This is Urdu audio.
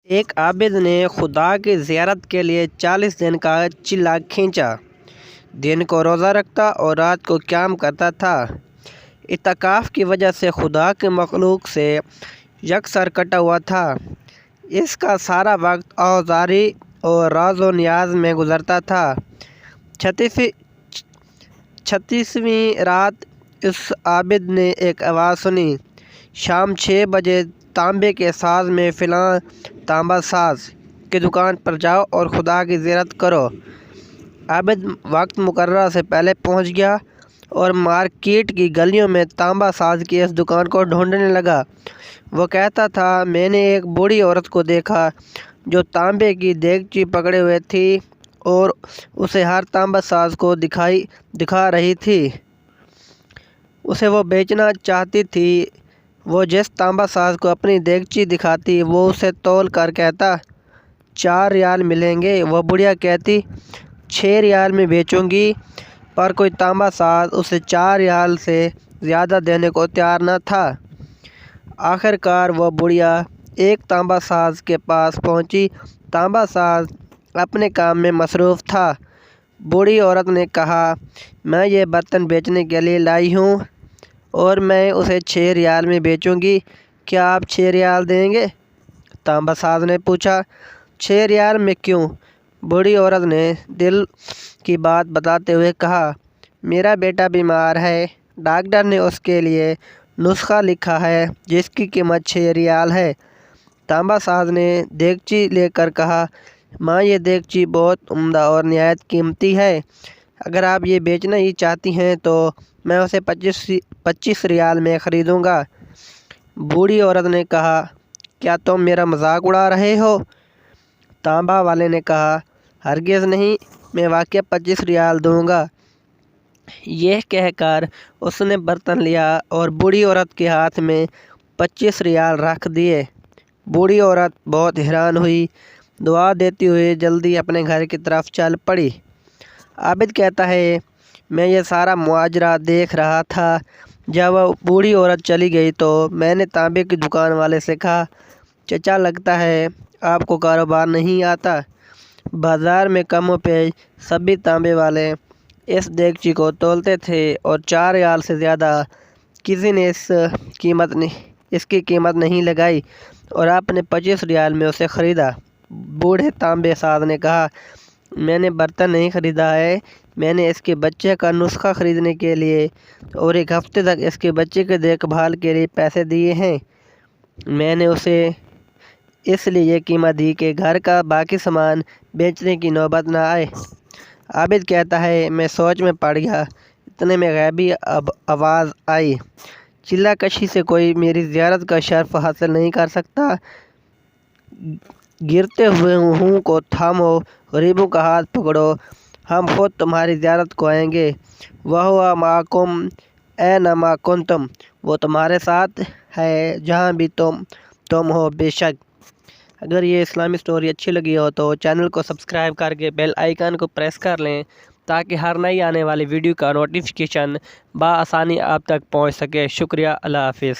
ایک عابد نے خدا کی زیارت کے لیے 40 دن کا چلا کھینچا۔ دن کو روزہ رکھتا اور رات کو قیام کرتا تھا۔ اعتکاف کی وجہ سے خدا کے مخلوق سے یکسر کٹا ہوا تھا۔ اس کا سارا وقت آزاری اور راز و نیاز میں گزرتا تھا۔ 36ویں رات اس عابد نے ایک آواز سنی، شام 6 بجے تانبے کے ساز میں فلاں تانبا ساز کی دکان پر جاؤ اور خدا کی زیارت کرو۔ عابد وقت مقررہ سے پہلے پہنچ گیا اور مارکیٹ کی گلیوں میں تانبا ساز کی اس دکان کو ڈھونڈنے لگا۔ وہ کہتا تھا، میں نے ایک بوڑھی عورت کو دیکھا جو تانبے کی دیگچی پکڑے ہوئے تھی اور اسے ہر تانبا ساز کو دکھا رہی تھی۔ اسے وہ بیچنا چاہتی تھی۔ وہ جس تانبا ساز کو اپنی دیگچی دکھاتی وہ اسے تول کر کہتا 4 ریال ملیں گے۔ وہ بڑھیا کہتی 6 ریال میں بیچوں گی، پر کوئی تانبا ساز اسے 4 ریال سے زیادہ دینے کو تیار نہ تھا۔ آخر کار وہ بڑھیا ایک تانبا ساز کے پاس پہنچی۔ تانبا ساز اپنے کام میں مصروف تھا۔ بوڑھی عورت نے کہا، میں یہ برتن بیچنے کے لیے لائی ہوں اور میں اسے 6 ریال میں بیچوں گی، کیا آپ 6 ریال دیں گے؟ تانبا ساز نے پوچھا، 6 ریال میں کیوں؟ بوڑھی عورت نے دل کی بات بتاتے ہوئے کہا، میرا بیٹا بیمار ہے، ڈاکٹر نے اس کے لیے نسخہ لکھا ہے جس کی قیمت 6 ریال ہے۔ تانبا ساز نے دیگچی لے کر کہا، ماں یہ دیگچی بہت عمدہ اور نہایت قیمتی ہے، اگر آپ یہ بیچنا ہی چاہتی ہیں تو میں اسے 25 ریال میں خریدوں گا۔ بوڑھی عورت نے کہا، کیا تم میرا مذاق اڑا رہے ہو؟ تانبا والے نے کہا، ہرگز نہیں، میں واقعی 25 ریال دوں گا۔ یہ کہہ کر اس نے برتن لیا اور بوڑھی عورت کے ہاتھ میں 25 ریال رکھ دیے۔ بوڑھی عورت بہت حیران ہوئی، دعا دیتی ہوئی جلدی اپنے گھر کی طرف چل پڑی۔ عابد کہتا ہے، میں یہ سارا ماجرا دیکھ رہا تھا۔ جب وہ بوڑھی عورت چلی گئی تو میں نے تانبے کی دکان والے سے کہا، چچا لگتا ہے آپ کو کاروبار نہیں آتا۔ بازار میں کم و بیش سبھی تانبے والے اس دیگچی کو تولتے تھے اور 4 ریال سے زیادہ کسی نے اس کی قیمت نہیں لگائی اور آپ نے 25 ریال میں اسے خریدا۔ بوڑھے تانبے ساز نے کہا، میں نے برتن نہیں خریدا ہے، میں نے اس کے بچے کا نسخہ خریدنے کے لیے اور 1 ہفتے تک اس کے بچے کی دیکھ بھال کے لیے پیسے دیے ہیں۔ میں نے اسے اس لیے یہ قیمت دی کہ گھر کا باقی سامان بیچنے کی نوبت نہ آئے۔ عابد کہتا ہے، میں سوچ میں پڑ گیا، اتنے میں غیبی آواز آئی، چلہ کشی سے کوئی میری زیارت کا شرف حاصل نہیں کر سکتا، گرتے ہوئے ہوں کو تھامو، غریبوں کا ہاتھ پکڑو، ہم خود تمہاری زیارت کو آئیں گے۔ وَهُوَ مَعَكُمْ أَيْنَمَا كُنْتُمْ، وہ تمہارے ساتھ ہے جہاں بھی تم ہو بے شک۔ اگر یہ اسلامی سٹوری اچھی لگی ہو تو چینل کو سبسکرائب کر کے بیل آئیکن کو پریس کر لیں تاکہ ہر نئی آنے والی ویڈیو کا نوٹیفیکیشن بآسانی آپ تک پہنچ سکے۔ شکریہ، اللہ حافظ۔